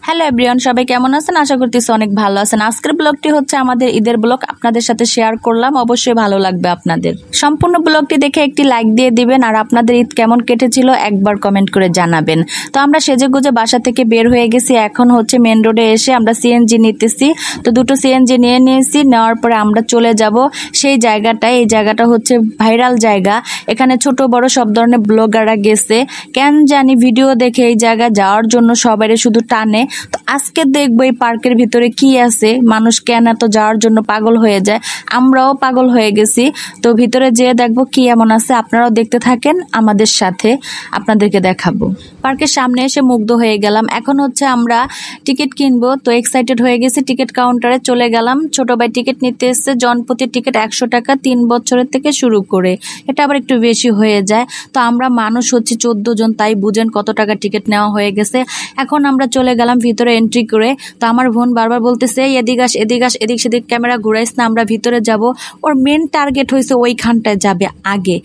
Hello everyone, সবাই কেমন আছেন? আশা করতেছি অনেক ভালো আছেন। আজকের ব্লগটি হচ্ছে আমাদের ঈদের ব্লগ, আপনাদের সাথে শেয়ার করলাম। অবশ্যই ভালো লাগবে আপনাদের। সম্পূর্ণ ব্লগটি দেখে একটি লাইক দিয়ে দিবেন, আর আপনাদের ঈদ কেমন কেটেছিল একবার কমেন্ট করে জানাবেন। তো আমরা সেজেগুজে বাসা থেকে বের হয়ে গেছি। এখন হচ্ছে মেন রোডে এসে আমরা সিএনজি নিতেছি। তো দুটো সিএনজি নিয়ে নিয়েছি। নেওয়ার পরে আমরা চলে যাব সেই জায়গাটায়। এই জায়গাটা হচ্ছে ভাইরাল জায়গা। এখানে ছোট বড় সব ধরনের ব্লগাররা গেছে। কেন জানি ভিডিও দেখে এই জায়গা যাওয়ার জন্য সবাই শুধু টানে। তো আজকে দেখবো এই পার্কের ভিতরে কি আছে, মানুষ কেন এত যাওয়ার জন্য পাগল হয়ে যায়। আমরাও পাগল হয়ে গেছি। তো ভিতরে যেয়ে দেখবো কি এমন আছে। আপনারাও দেখতে থাকেন আমাদের সাথে, আপনাদেরকে দেখাবো। পার্কের সামনে এসে মুগ্ধ হয়ে গেলাম। এখন হচ্ছে আমরা টিকিট কিনবো, তো এক্সাইটেড হয়ে গেছি। টিকিট কাউন্টারে চলে গেলাম। ছোট ভাই টিকিট নিতে এসছে। জনপ্রতি টিকিট 100 টাকা, 3 বছরের থেকে শুরু করে। এটা আবার একটু বেশি হয়ে যায়। তো আমরা মানুষ হচ্ছে 14 জন, তাই বুঝেন কত টাকা টিকিট নেওয়া হয়ে গেছে। এখন আমরা চলে গেলাম ভিতরে এন্ট্রি করে। তো আমার বোন বারবার বলতেছে এদিক আস এদিক আস, এদিক সেদিক ক্যামেরা ঘুরাইস না, আমরা ভিতরে যাব। ওর মেন টার্গেট হয়েছে ওইখানটায় যাবে আগে,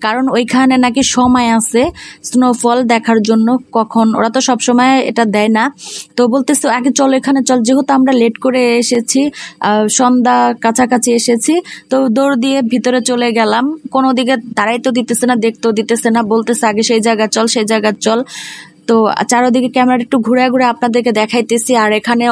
কারণ ওইখানে নাকি সময় আছে স্নোফল দেখার জন্য। কখন ওরা তো সব সময় এটা দেয় না। তো বলতেছে আগে চলো এখানে চল। যেহেতু আমরা লেট করে এসেছি, সন্ধ্যা কাছাকাছি এসেছি, তো দৌড় দিয়ে ভিতরে চলে গেলাম। কোনো দিকে দাঁড়াইতেও দিতেছে না, দেখতেও দিতেছে না, বলতেছে আগে সেই জায়গা চল সেই জায়গা চল। তো চারোদিকে ক্যামেরা একটু ঘুরে ঘুরে আপনাদেরকে দেখাইতেছি। আর এখানে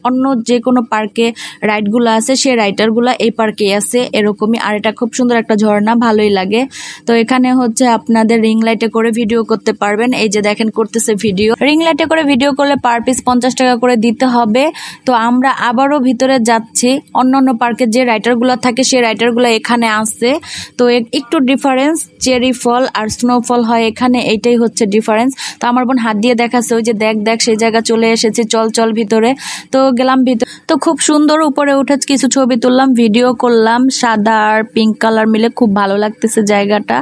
অন্য যে কোনো পার্কে রাইডগুলো আছে, সেই রাইডারগুলো এই পার্কে আছে এরকমই। আর এটা খুব সুন্দর একটা ঝর্ণা, ভালোই লাগে। তো এখানে হচ্ছে আপনাদের রিং লাইটে করে ভিডিও করতে পারবেন। এই যে দেখেন করতেছে ভিডিও। রিং লাইটে করে ভিডিও করলে পার পিস 50 টাকা করে দিতে হবে। তো আমরা আবারও ভিতরে যাচ্ছি। অন্য পার্কে যে রাইডারগুলো থাকে সেই রাইডারগুলো এখানে আছে। তো একটু ডিফারেন্স, চেরি ফল আর স্নোফল হয় এখানে, এইটাই হচ্ছে ডিফারেন্স। তো আমার বোন হাত দিয়ে দেখাচ্ছে, ওই যে দেখ দেখ সেই জায়গা চলে এসেছে, চল চল ভিতরে। তো গেলাম ভিতরে। তো খুব সুন্দর উপরে উঠে কিছু ছবি তুললাম, ভিডিও করলাম। সাদা আর পিঙ্ক কালার মিলে খুব ভালো লাগতেছে জায়গাটা।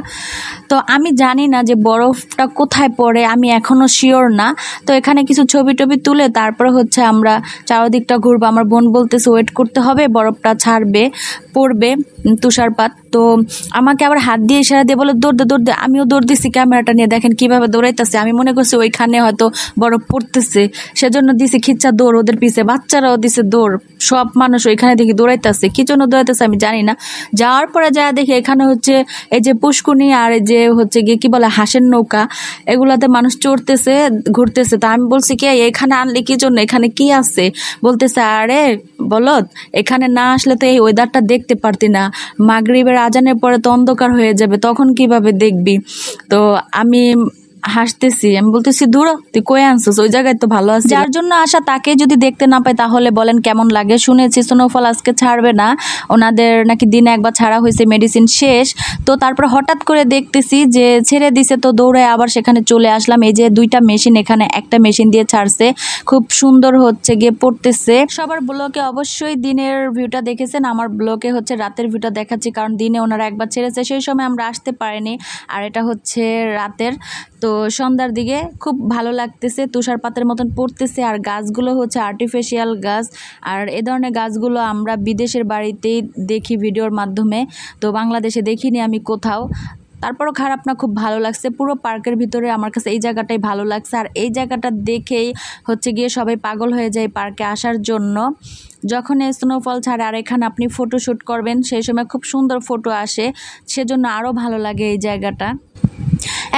তো আমি জানি না যে বরফটা কোথায় পড়ে, আমি এখনো শিওর না। তো এখানে কিছু ছবি টবি তুলে তারপরে হচ্ছে আমরা চারদিকটা ঘুরবো। আমার বোন বলতেছে ওয়েট করতে হবে, বরফটা ছাড়বে, পড়বে তুষারপাত। তো আমাকে আবার হাত দিয়ে ইশারা দিয়ে বলে দৌড় দে দৌড় দে। আমিও দৌড় দিচ্ছি ক্যামেরাটা নিয়ে, দেখেন কিভাবে দৌড়াইতেছে। আমি মনে করছি ওইখানে হয়তো বরফ পড়তেছে, সেজন্য দিছি খিচ্চা দৌড় ওদের পিছে। বাচ্চারাও দিছে দৌড়, সব মানুষ ওইখানে দেখি দৌড়াইতেছে। কি জন্য দৌড়াইতেছে আমি জানি না। যাওয়ার পরে যা দেখি এখানে হচ্ছে এই যে পুষ্কুনি আর এই যে হচ্ছে গিয়ে কি বলে হাঁসের নৌকা, এগুলাতে মানুষ চড়তেছে, ঘুরতেছে। তা আমি বলছি কি এখানে আনলে কি জন্য, এখানে কি আছে? বলতেছে আরে বলদ, এখানে না আসলে তো এই ওয়েদারটা দেখতে পারতি না। মাগরিবের আজানের পরে তো অন্ধকার হয়ে যাবে, তখন কিভাবে দেখবি? তো আমি হাসতেছি, আমি বলতেছি দূর, তুই কই আনছিস, ওই জায়গায় তো ভালো আছে। যার জন্য আসা তাকে যদি দেখতে না পাই তাহলে বলেন কেমন লাগে। শুনেছি স্নোফল আজকে ছাড়বে না, ওনাদের নাকি দিনে একবার ছাড়া হয়েছে, মেডিসিন শেষ। তো তারপর হঠাৎ করে দেখতেছি যে ছেড়ে দিছে, তো দৌড়ে আবার সেখানে চলে আসলাম। এই যে দুইটা মেশিন, এখানে একটা মেশিন দিয়ে ছাড়ছে, খুব সুন্দর হচ্ছে গিয়ে পড়তেছে। সবার ব্লকে অবশ্যই দিনের ভিউটা দেখেছেন, আমার ব্লকে হচ্ছে রাতের ভিউটা দেখাচ্ছি, কারণ দিনে ওনারা একবার ছেড়েছে, সেই সময় আমরা আসতে পারিনি। আর এটা হচ্ছে রাতের। তো সন্ধ্যার দিকে খুব ভালো লাগতেছে, তুষারপাতের মতন পড়তেছে। আর গাছগুলো হচ্ছে আর্টিফিশিয়াল গাছ। আর এ ধরনের গাছগুলো আমরা বিদেশের বাড়িতেই দেখি ভিডিওর মাধ্যমে, তো বাংলাদেশে দেখিনি আমি কোথাও। তারপরও খারাপ না, খুব ভালো লাগছে। পুরো পার্কের ভিতরে আমার কাছে এই জায়গাটাই ভালো লাগছে। আর এই জায়গাটা দেখেই হচ্ছে গিয়ে সবাই পাগল হয়ে যায় পার্কে আসার জন্য। যখন এই স্নোফল ছাড়ে আর এখানে আপনি ফটোশ্যুট করবেন, সেই সময় খুব সুন্দর ফটো আসে, সেজন্য আরও ভালো লাগে এই জায়গাটা।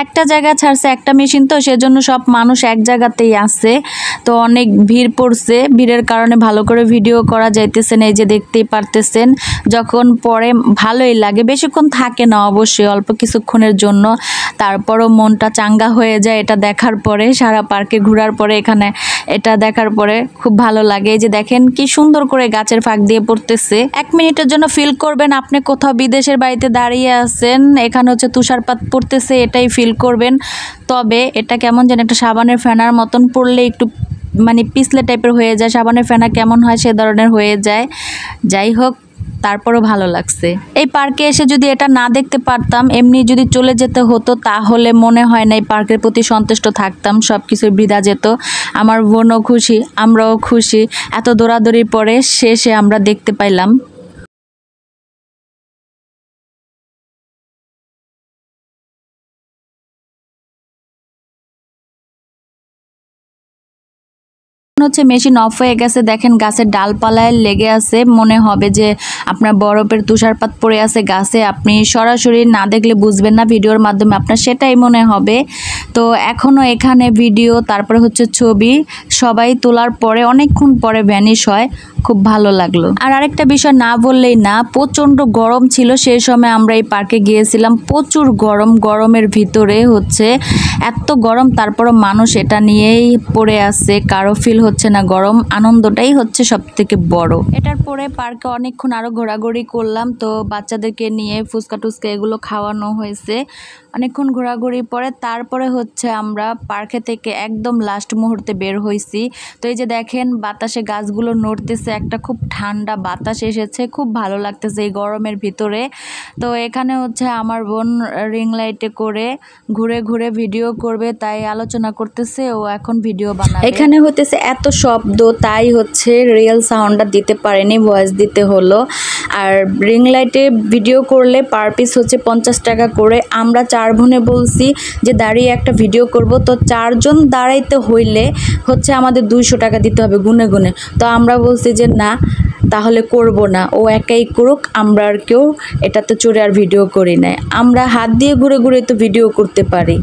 একটা জায়গা ছাড়ছে, একটা মেশিন, তো সেজন্য সব মানুষ এক জায়গাতেই আছে। তো অনেক ভিড় পড়ছে, ভিড়ের কারণে ভালো করে ভিডিও করা যাইতেছে না। এই যে দেখতেই পারতেছেন, যখন পরে ভালোই লাগে, বেশিক্ষণ থাকে না অবশ্যই, অল্প কিছুক্ষণের জন্য। তারপরও মনটা চাঙ্গা হয়ে যায় এটা দেখার পরে, সারা পার্কে ঘোরার পরে এখানে এটা দেখার পরে খুব ভালো লাগে। এই যে দেখেন কি সুন্দর করে গাছের ফাঁক দিয়ে পড়তেছে। 1 মিনিটের জন্য ফিল করবেন আপনি কোথাও বিদেশের বাড়িতে দাঁড়িয়ে আছেন, এখানে হচ্ছে তুষারপাত পড়তেছে, এটাই ফিল করবেন। তবে এটা কেমন যেন একটা সাবানের ফেনার মতন, পড়লে একটু মানে পিছলে টাইপের হয়ে যায়। সাবানের ফেনা কেমন হয় সে ধরনের হয়ে যায়। যাই হোক, তারপরও ভালো লাগছে। এই পার্কে এসে যদি এটা না দেখতে পারতাম, এমনি যদি চলে যেতে হতো, তাহলে মনে হয় না এই পার্কের প্রতি সন্তুষ্ট থাকতাম, সব কিছু বৃথা যেত। আমার বোনও খুশি, আমরাও খুশি। এত দৌড়াদৌড়ির পরে শেষে আমরা দেখতে পাইলাম। হচ্ছে মেশিন অফ হয়ে গেছে, দেখেন গাছের ডালপালায় লেগে আছে, মনে হবে যে আপনার বরফের তুষারপাত পড়ে আছে গাছে। আপনি সরাসরি না দেখলে বুঝবেন না, ভিডিওর মাধ্যমে আপনার সেটাই মনে হবে। তো এখনও এখানে ভিডিও তারপরে হচ্ছে ছবি সবাই তোলার পরে অনেকক্ষণ পরে ভ্যানিশ হয়, খুব ভালো লাগলো। আর আরেকটা বিষয় না বললেই না, প্রচণ্ড গরম ছিল সেই সময় আমরা এই পার্কে গিয়েছিলাম, প্রচুর গরম, গরমের ভিতরে হচ্ছে এত গরম, তারপরও মানুষ এটা নিয়েই পড়ে আছে, কারো ফিল হচ্ছে না গরম, আনন্দটাই হচ্ছে সব থেকে বড়। এটার পরে পার্কে অনেকক্ষণ আরও ঘোরাঘুরি করলাম, তো বাচ্চাদেরকে নিয়ে ফুচকা টুচকা এগুলো খাওয়ানো হয়েছে। অনেকক্ষণ ঘোরাঘুরি পরে তারপরে হচ্ছে আমরা পার্কে থেকে একদম লাস্ট মুহূর্তে বের হয়েছি। তো এই যে দেখেন বাতাসে গাছগুলো নড়তেছে, একটা খুব ঠান্ডা বাতাস এসেছে, খুব ভালো লাগতেছে এই গরমের ভিতরে। তো এখানে হচ্ছে আমার বোন রিং লাইটে করে ঘুরে ঘুরে ভিডিও করবে, তাই আলোচনা করতেছে ও এখন ভিডিও বানাবে। এখানে হতেছে এত শব্দ, তাই হচ্ছে রিয়েল সাউন্ডটা দিতে পারেনি, ভয়েস দিতে হলো। আর রিং লাইটে ভিডিও করলে পার পিস হচ্ছে 50 টাকা করে। আমরা 4 বোনে বলছি যে দাঁড়িয়ে একটা ভিডিও করব, তো 4 জন দাঁড়াইতে হইলে হচ্ছে আমাদের 200 টাকা দিতে হবে গুনে গুনে। তো আমরা বলছি যে না, তাহলে করব না, ও একাই করুক, আমরা আর কেউ এটাতে চড়ে আর ভিডিও করি নাই, আমরা হাত দিয়ে ঘুরে ঘুরে তো ভিডিও করতে পারি।